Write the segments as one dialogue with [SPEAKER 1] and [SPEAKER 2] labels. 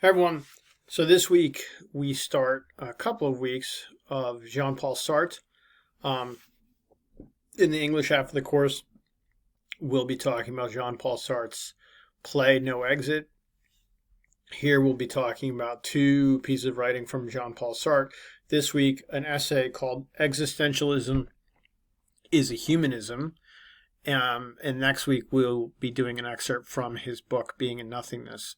[SPEAKER 1] Hey everyone. So this week we start a couple of weeks of Jean-Paul Sartre. Um, in the English half of the course, we'll be talking about Jean-Paul Sartre's play No Exit. Here we'll be talking about two pieces of writing from Jean-Paul Sartre. This week, an essay called Existentialism is a Humanism. And next week we'll be doing an excerpt from his book Being in Nothingness.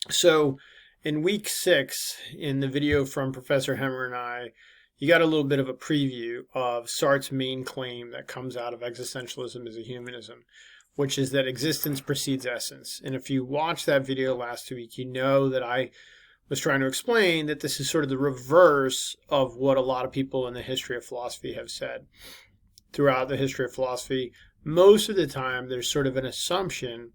[SPEAKER 1] So in week 6, in the video from Professor Hemmer and I, you got a little bit of a preview of Sartre's main claim that comes out of Existentialism as a Humanism, which is that existence precedes essence. And if you watched that video last week, you know that I was trying to explain that this is sort of the reverse of what a lot of people in the history of philosophy have said. Throughout the history of philosophy, most of the time there's sort of an assumption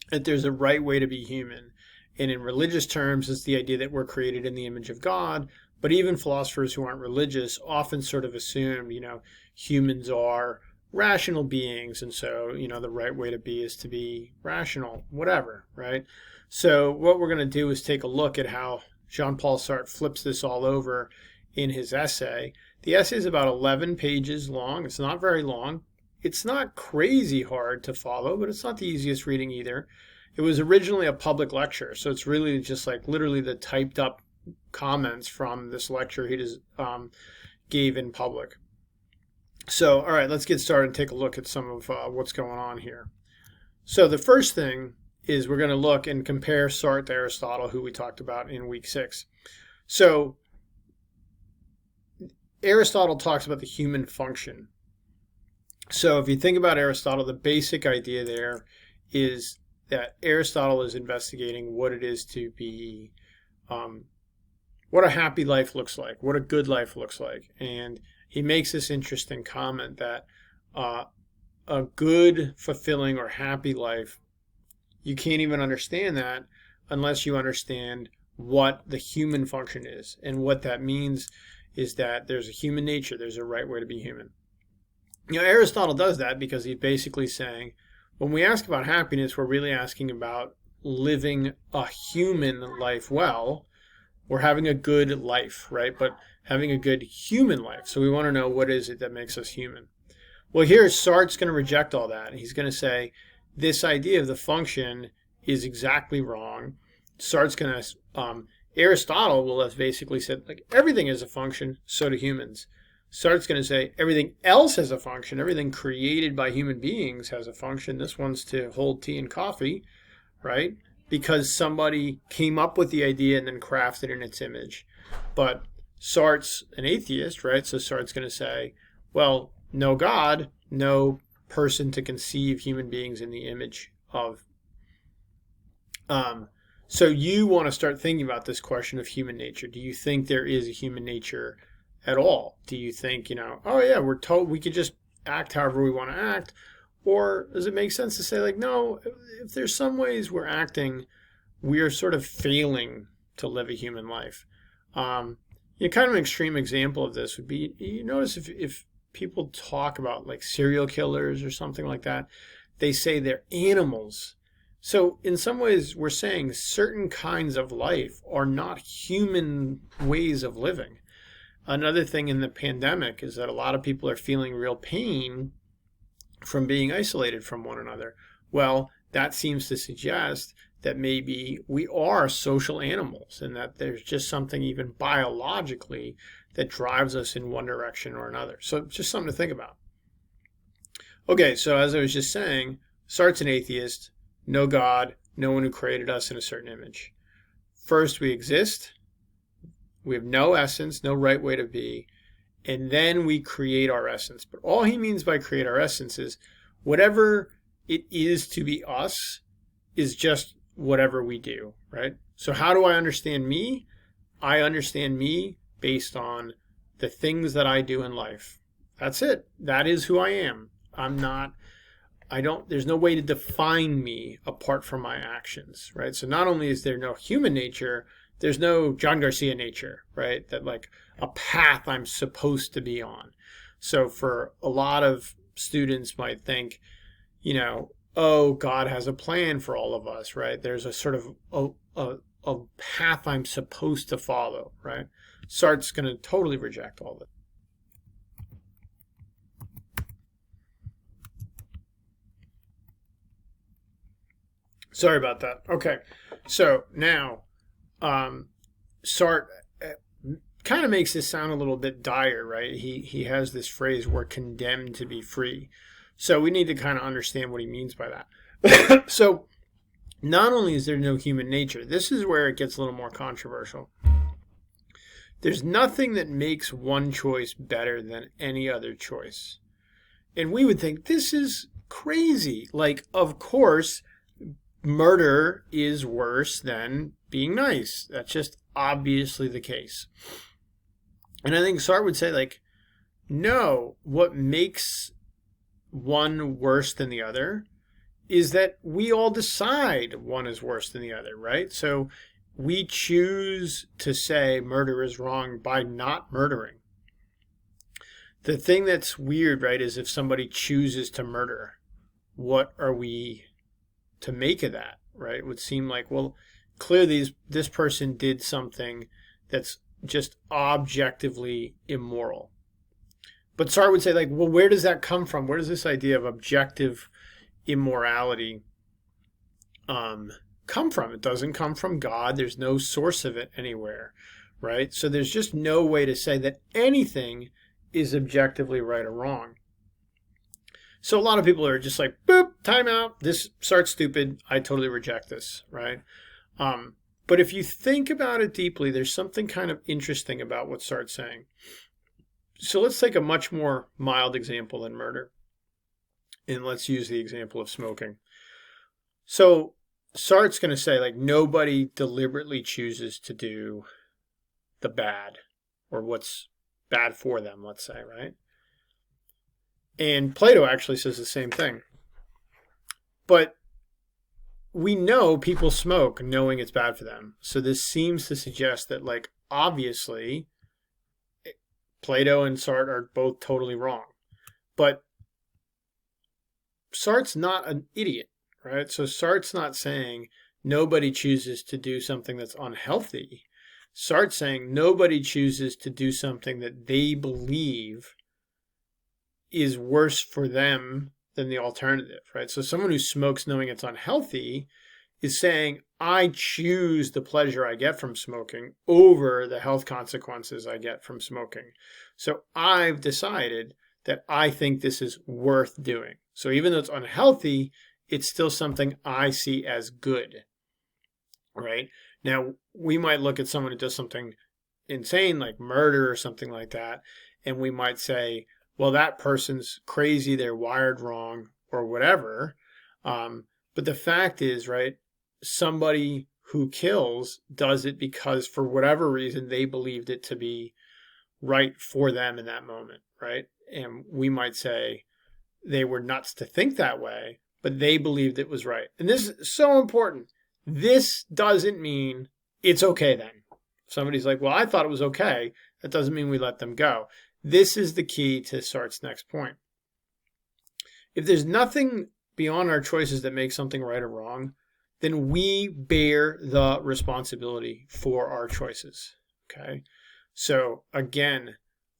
[SPEAKER 1] that there's a right way to be human. And in religious terms, it's the idea that we're created in the image of God. But even philosophers who aren't religious often sort of assume, humans are rational beings. And so, the right way to be is to be rational, whatever, right? So what we're going to do is take a look at how Jean-Paul Sartre flips this all over in his essay. The essay is about 11 pages long. It's not very long. It's not crazy hard to follow, but it's not the easiest reading either. It was originally a public lecture, so it's really just like literally the typed up comments from this lecture he just gave in public. So, all right, let's get started and take a look at some of what's going on here. So the first thing is we're going to look and compare Sartre to Aristotle, who we talked about in week 6. So Aristotle talks about the human function. So if you think about Aristotle, the basic idea there is that Aristotle is investigating what it is to be, what a happy life looks like, what a good life looks like. And he makes this interesting comment that a good, fulfilling, or happy life, you can't even understand that unless you understand what the human function is. And what that means is that there's a human nature, there's a right way to be human. Aristotle does that because he's basically saying, when we ask about happiness, we're really asking about living a human life well. We're having a good life, right? But having a good human life. So we want to know, what is it that makes us human? Well, here Sartre's going to reject all that. He's going to say this idea of the function is exactly wrong. Sartre's going to, Aristotle will have basically said, like, everything is a function, so do humans. Sartre's going to say everything else has a function. Everything created by human beings has a function. This one's to hold tea and coffee, right? Because somebody came up with the idea and then crafted it in its image. But Sartre's an atheist, right? So Sartre's going to say, well, no God, no person to conceive human beings in the image of. So you want to start thinking about this question of human nature. Do you think there is a human nature at all? Do you think, oh yeah, we're told we could just act however we want to act? Or does it make sense to say, like, no, if there's some ways we're acting, we are sort of failing to live a human life? Kind of an extreme example of this would be, you notice if people talk about like serial killers or something like that, they say they're animals. So in some ways we're saying certain kinds of life are not human ways of living. Another thing in the pandemic is that a lot of people are feeling real pain from being isolated from one another. Well, that seems to suggest that maybe we are social animals and that there's just something even biologically that drives us in one direction or another. So just something to think about. Okay, so as I was just saying, Sartre's an atheist, no God, no one who created us in a certain image. First, we exist. We have no essence, no right way to be, and then we create our essence. But all he means by create our essence is whatever it is to be us is just whatever we do, right? So how do I understand me? I understand me based on the things that I do in life. That's it. That is who I am. There's no way to define me apart from my actions, right? So not only is there no human nature, there's no John Garcia nature, right? That like a path I'm supposed to be on. So for a lot of students might think, oh, God has a plan for all of us, right? There's a sort of a path I'm supposed to follow, right? Sartre's going to totally reject all of it. Sorry about that. Okay, so now Sartre kind of makes this sound a little bit dire, right? He has this phrase, "we're condemned to be free." So we need to kind of understand what he means by that. So not only is there no human nature, this is where it gets a little more controversial. There's nothing that makes one choice better than any other choice. And we would think this is crazy. Like, of course, murder is worse than being nice. That's just obviously the case. And I think Sartre would say, like, no, what makes one worse than the other is that we all decide one is worse than the other, right? So we choose to say murder is wrong by not murdering. The thing that's weird, right, is if somebody chooses to murder, what are we to make of that, right? It would seem like, well, clearly this person did something that's just objectively immoral. But Sartre would say, like, well, where does that come from? Where does this idea of objective immorality come from? It doesn't come from God. There's no source of it anywhere, right? So there's just no way to say that anything is objectively right or wrong. So a lot of people are just like, boop, time out. This Sartre's stupid. I totally reject this, right? But if you think about it deeply, there's something kind of interesting about what Sartre's saying. So let's take a much more mild example than murder. And let's use the example of smoking. So Sartre's going to say, like, nobody deliberately chooses to do the bad or what's bad for them, let's say, right? And Plato actually says the same thing. But we know people smoke knowing it's bad for them. So this seems to suggest that, like, obviously, Plato and Sartre are both totally wrong. But Sartre's not an idiot, right? So Sartre's not saying nobody chooses to do something that's unhealthy. Sartre's saying nobody chooses to do something that they believe is worse for them than the alternative, right? So someone who smokes knowing it's unhealthy is saying, I choose the pleasure I get from smoking over the health consequences I get from smoking. So I've decided that I think this is worth doing. So even though it's unhealthy, it's still something I see as good, right? Now, we might look at someone who does something insane like murder or something like that, and we might say, well, that person's crazy, they're wired wrong, or whatever. But the fact is, right, somebody who kills does it because for whatever reason they believed it to be right for them in that moment, right? And we might say they were nuts to think that way, but they believed it was right. And this is so important. This doesn't mean it's okay then. Somebody's like, well, I thought it was okay. That doesn't mean we let them go. This is the key to Sartre's next point. If there's nothing beyond our choices that makes something right or wrong, then we bear the responsibility for our choices. Okay? So again,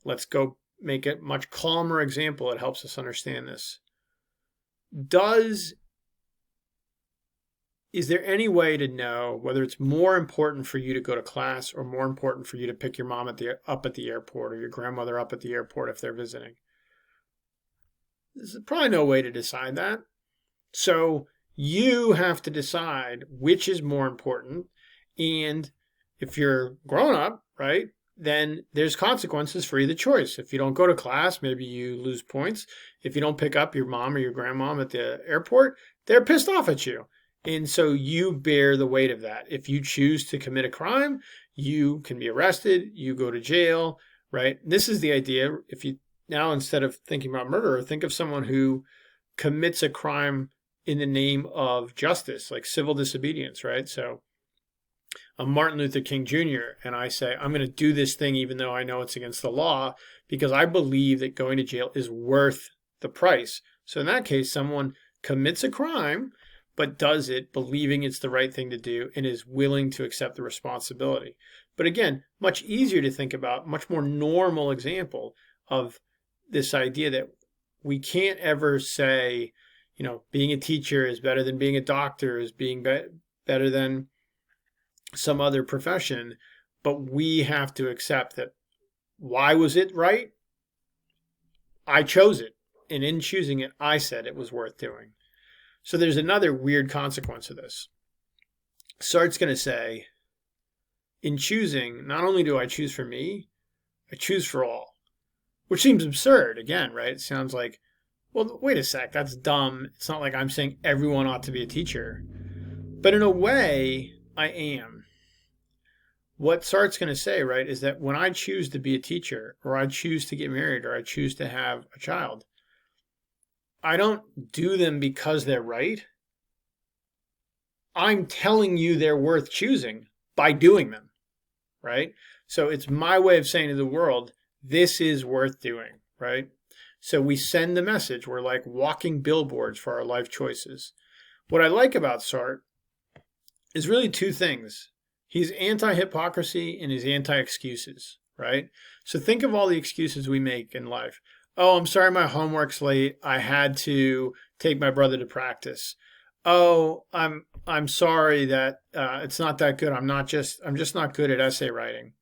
[SPEAKER 1] let's go make a much calmer example. It helps us understand this. Is there any way to know whether it's more important for you to go to class or more important for you to pick your mom up at the airport or your grandmother up at the airport if they're visiting? There's probably no way to decide that. So you have to decide which is more important. And if you're grown up, right, then there's consequences for either choice. If you don't go to class, maybe you lose points. If you don't pick up your mom or your grandmom at the airport, they're pissed off at you. And so you bear the weight of that. If you choose to commit a crime, you can be arrested, you go to jail, right? This is the idea. If you now, instead of thinking about murder, think of someone who commits a crime in the name of justice, like civil disobedience, right? So I'm Martin Luther King Jr., and I say, I'm going to do this thing even though I know it's against the law because I believe that going to jail is worth the price. So in that case, someone commits a crime, but does it believing it's the right thing to do and is willing to accept the responsibility. But again, much easier to think about, much more normal example of this idea that we can't ever say, being a teacher is better than being a doctor, is being better than some other profession, but we have to accept that. Why was it right? I chose it, and in choosing it, I said it was worth doing. So there's another weird consequence of this. Sartre's going to say, in choosing, not only do I choose for me, I choose for all, which seems absurd again, right? It sounds like, well, wait a sec, that's dumb. It's not like I'm saying everyone ought to be a teacher. But in a way, I am. What Sartre's going to say, right, is that when I choose to be a teacher, or I choose to get married, or I choose to have a child, I don't do them because they're right. I'm telling you they're worth choosing by doing them, right? So it's my way of saying to the world, this is worth doing, right? So we send the message. We're like walking billboards for our life choices. What I like about Sartre is really two things. He's anti-hypocrisy and he's anti-excuses, right? So think of all the excuses we make in life. Oh, I'm sorry my homework's late. I had to take my brother to practice. Oh, I'm sorry that it's not that good. I'm just not good at essay writing.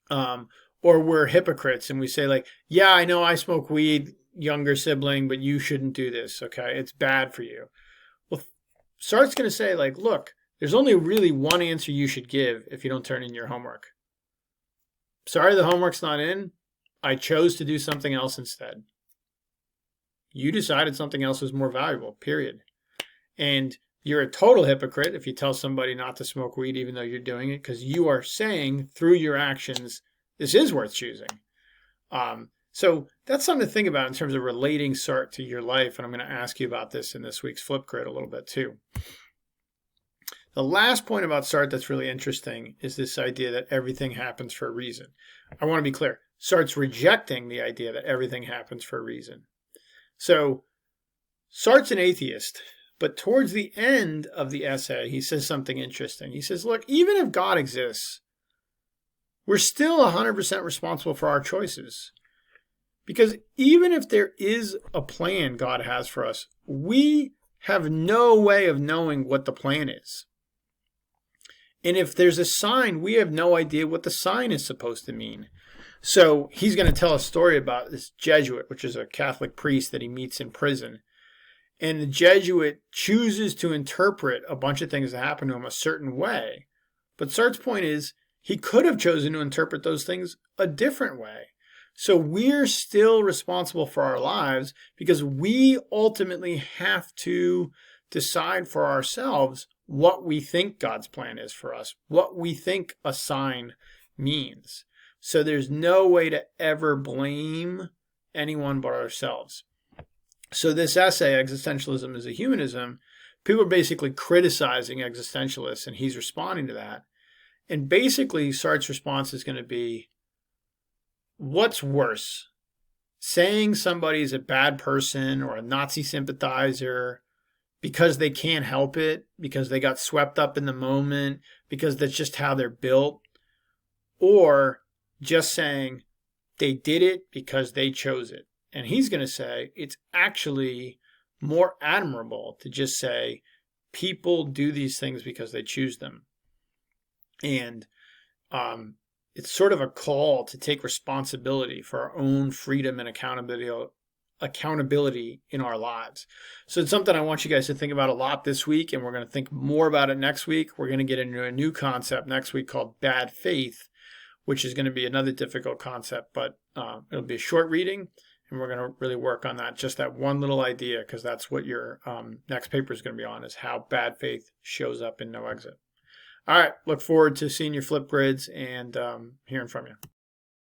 [SPEAKER 1] Or we're hypocrites and we say like, yeah, I know I smoke weed, younger sibling, but you shouldn't do this, okay? It's bad for you. Well, Sartre's going to say like, look, there's only really one answer you should give if you don't turn in your homework. Sorry the homework's not in. I chose to do something else instead. You decided something else was more valuable, period. And you're a total hypocrite if you tell somebody not to smoke weed even though you're doing it, because you are saying through your actions, this is worth choosing. So that's something to think about in terms of relating Sartre to your life. And I'm going to ask you about this in this week's Flip Grid a little bit too. The last point about Sartre that's really interesting is this idea that everything happens for a reason. I want to be clear. Sartre's rejecting the idea that everything happens for a reason. So Sartre's an atheist, but towards the end of the essay, he says something interesting. He says, look, even if God exists, we're still 100% responsible for our choices. Because even if there is a plan God has for us, we have no way of knowing what the plan is. And if there's a sign, we have no idea what the sign is supposed to mean. So he's going to tell a story about this Jesuit, which is a Catholic priest that he meets in prison. And the Jesuit chooses to interpret a bunch of things that happen to him a certain way. But Sartre's point is, he could have chosen to interpret those things a different way. So we're still responsible for our lives because we ultimately have to decide for ourselves what we think God's plan is for us, what we think a sign means. So there's no way to ever blame anyone but ourselves. So this essay, Existentialism is a Humanism, people are basically criticizing existentialists, and he's responding to that. And basically, Sartre's response is going to be, what's worse? Saying somebody's a bad person or a Nazi sympathizer because they can't help it, because they got swept up in the moment, because that's just how they're built, or just saying they did it because they chose it. And he's going to say it's actually more admirable to just say people do these things because they choose them. And it's sort of a call to take responsibility for our own freedom and accountability in our lives. So it's something I want you guys to think about a lot this week, and we're going to think more about it next week. We're going to get into a new concept next week called bad faith, which is going to be another difficult concept, but it'll be a short reading, and we're going to really work on that, just that one little idea, because that's what your next paper is going to be on, is how bad faith shows up in No Exit. All right, look forward to seeing your flip grids and hearing from you.